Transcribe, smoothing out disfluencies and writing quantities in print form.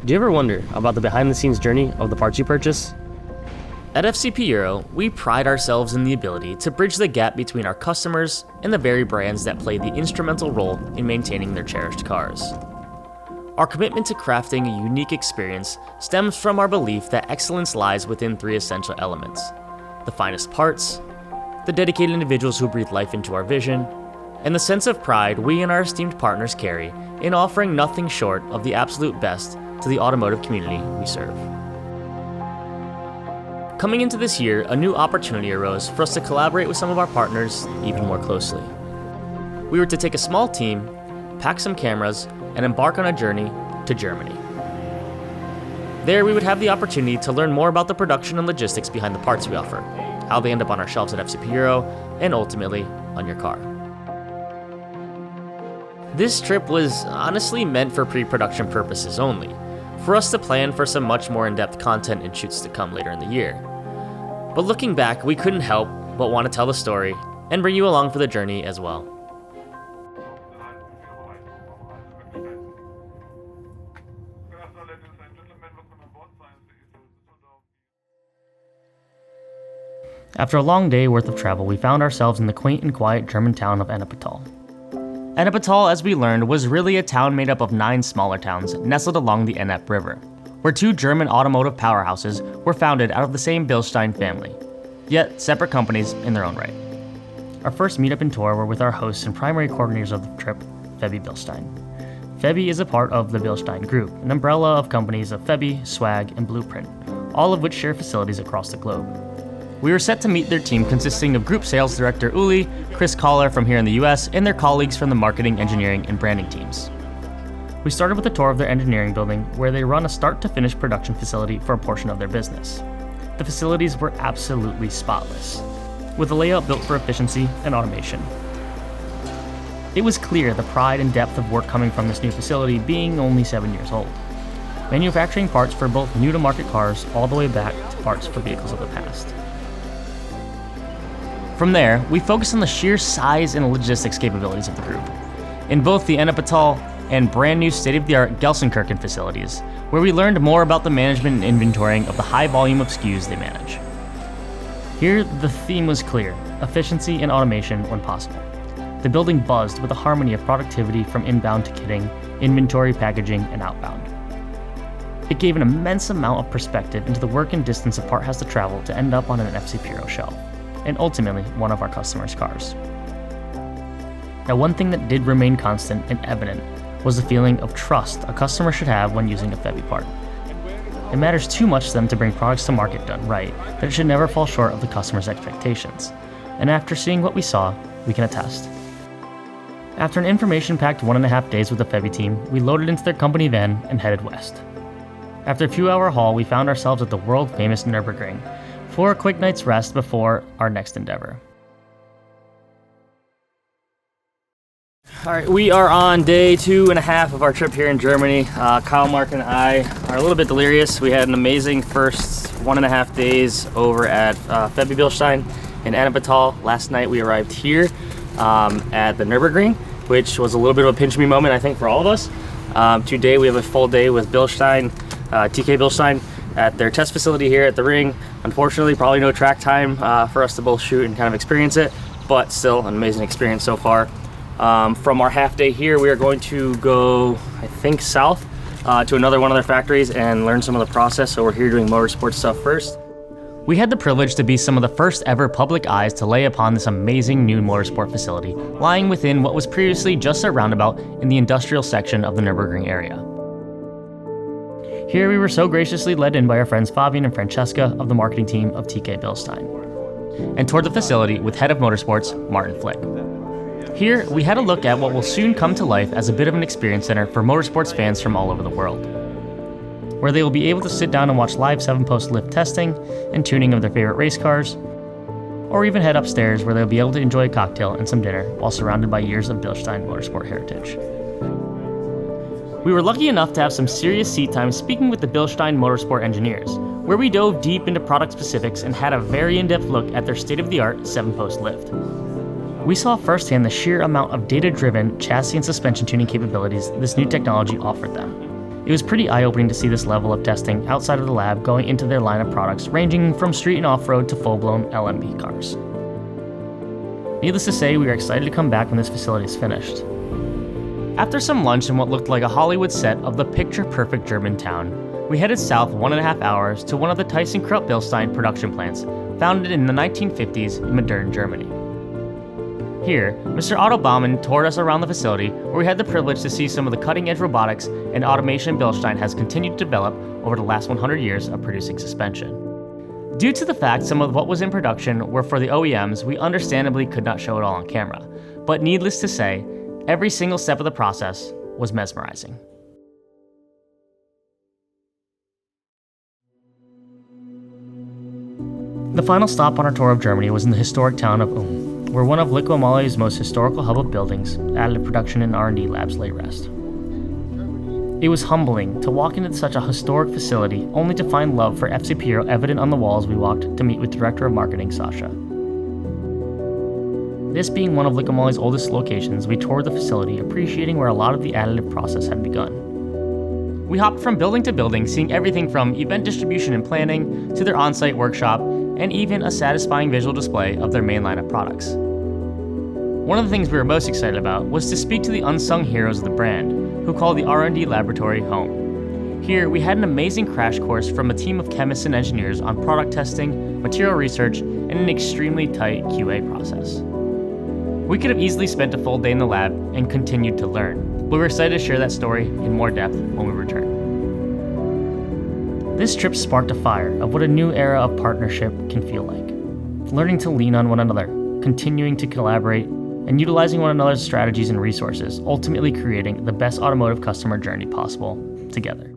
Do you ever wonder about the behind-the-scenes journey of the parts you purchase? At FCP Euro, we pride ourselves in the ability to bridge the gap between our customers and the very brands that play the instrumental role in maintaining their cherished cars. Our commitment to crafting a unique experience stems from our belief that excellence lies within three essential elements: the finest parts, the dedicated individuals who breathe life into our vision, and the sense of pride we and our esteemed partners carry in offering nothing short of the absolute best to the automotive community we serve. Coming into this year, a new opportunity arose for us to collaborate with some of our partners even more closely. We were to take a small team, pack some cameras, and embark on a journey to Germany. There, we would have the opportunity to learn more about the production and logistics behind the parts we offer, how they end up on our shelves at FCP Euro, and ultimately on your car. This trip was honestly meant for pre-production purposes only, for us to plan for some much more in-depth content and shoots to come later in the year. But looking back, we couldn't help but want to tell the story and bring you along for the journey as well. After a long day worth of travel, we found ourselves in the quaint and quiet German town of Ennepetal. Ennepetal, as we learned, was really a town made up of 9 smaller towns nestled along the Ennepe River, where 2 German automotive powerhouses were founded out of the same Bilstein family, yet separate companies in their own right. Our first meetup and tour were with our hosts and primary coordinators of the trip, Febby Bilstein. Febby is a part of the Bilstein Group, an umbrella of companies of Febby, Swag, and Blueprint, all of which share facilities across the globe. We were set to meet their team consisting of Group Sales Director Uli, Chris Collar from here in the US, and their colleagues from the marketing, engineering, and branding teams. We started with a tour of their engineering building, where they run a start-to-finish production facility for a portion of their business. The facilities were absolutely spotless, with a layout built for efficiency and automation. It was clear the pride and depth of work coming from this new facility, being only 7 years old, manufacturing parts for both new-to-market cars all the way back to parts for vehicles of the past. From there, we focused on the sheer size and logistics capabilities of the group, in both the Ennepetal and brand new state-of-the-art Gelsenkirchen facilities, where we learned more about the management and inventorying of the high volume of SKUs they manage. Here, the theme was clear: efficiency and automation when possible. The building buzzed with a harmony of productivity from inbound to kitting, inventory, packaging, and outbound. It gave an immense amount of perspective into the work and distance a part has to travel to end up on an FCP Euro shelf, and ultimately one of our customers' cars. Now, one thing that did remain constant and evident was the feeling of trust a customer should have when using a Febby part. It matters too much to them to bring products to market done right that it should never fall short of the customer's expectations. And after seeing what we saw, we can attest. After an information-packed 1.5 days with the Febby team, we loaded into their company van and headed west. After a few-hour haul, we found ourselves at the world-famous Nürburgring for a quick night's rest before our next endeavor. Alright, we are on day 2.5 of our trip here in Germany. Kyle, Mark, and I are a little bit delirious. We had an amazing first 1.5 days over at Febby Bilstein in Ennepetal. Last night we arrived here at the Nürburgring, which was a little bit of a pinch me moment, I think, for all of us. Today we have a full day with Bilstein, TK Bilstein, at their test facility here at the ring. Unfortunately, probably no track time for us to both shoot and kind of experience it, but still an amazing experience so far. From our half day here, we are going to go, I think, south to another one of their factories and learn some of the process. So we're here doing motorsport stuff first. We had the privilege to be some of the first ever public eyes to lay upon this amazing new motorsport facility, lying within what was previously just a roundabout in the industrial section of the Nürburgring area. Here we were so graciously led in by our friends Fabian and Francesca of the marketing team of TK Bilstein, and toward the facility with head of motorsports, Martin Flick. Here, we had a look at what will soon come to life as a bit of an experience center for motorsports fans from all over the world, where they will be able to sit down and watch live 7-post lift testing and tuning of their favorite race cars, or even head upstairs where they'll be able to enjoy a cocktail and some dinner while surrounded by years of Bilstein motorsport heritage. We were lucky enough to have some serious seat time speaking with the Bilstein motorsport engineers, where we dove deep into product specifics and had a very in-depth look at their state-of-the-art 7-post lift. We saw firsthand the sheer amount of data-driven chassis and suspension tuning capabilities this new technology offered them. It was pretty eye-opening to see this level of testing outside of the lab going into their line of products ranging from street and off-road to full-blown LMP cars. Needless to say, we are excited to come back when this facility is finished. After some lunch in what looked like a Hollywood set of the picture-perfect German town, we headed south 1.5 hours to one of the ThyssenKrupp-Bilstein production plants, founded in the 1950s in Madern, Germany. Here, Mr. Otto Baumann toured us around the facility, where we had the privilege to see some of the cutting-edge robotics and automation Bilstein has continued to develop over the last 100 years of producing suspension. Due to the fact some of what was in production were for the OEMs, we understandably could not show it all on camera, but needless to say, every single step of the process was mesmerizing. The final stop on our tour of Germany was in the historic town of where one of Liqui-Moly's most historical hub of buildings, additive production and R&D labs, lay rest. It was humbling to walk into such a historic facility only to find love for FCP Euro evident on the walls we walked to meet with Director of Marketing Sasha. This being one of Liqui-Moly's oldest locations, we toured the facility, appreciating where a lot of the additive process had begun. We hopped from building to building, seeing everything from event distribution and planning to their on-site workshop, and even a satisfying visual display of their main line of products. One of the things we were most excited about was to speak to the unsung heroes of the brand, who call the R&D laboratory home. Here, we had an amazing crash course from a team of chemists and engineers on product testing, material research, and an extremely tight QA process. We could have easily spent a full day in the lab and continued to learn, but we were excited to share that story in more depth when we return. This trip sparked a fire of what a new era of partnership can feel like. Learning to lean on one another, continuing to collaborate, and utilizing one another's strategies and resources, ultimately creating the best automotive customer journey possible together.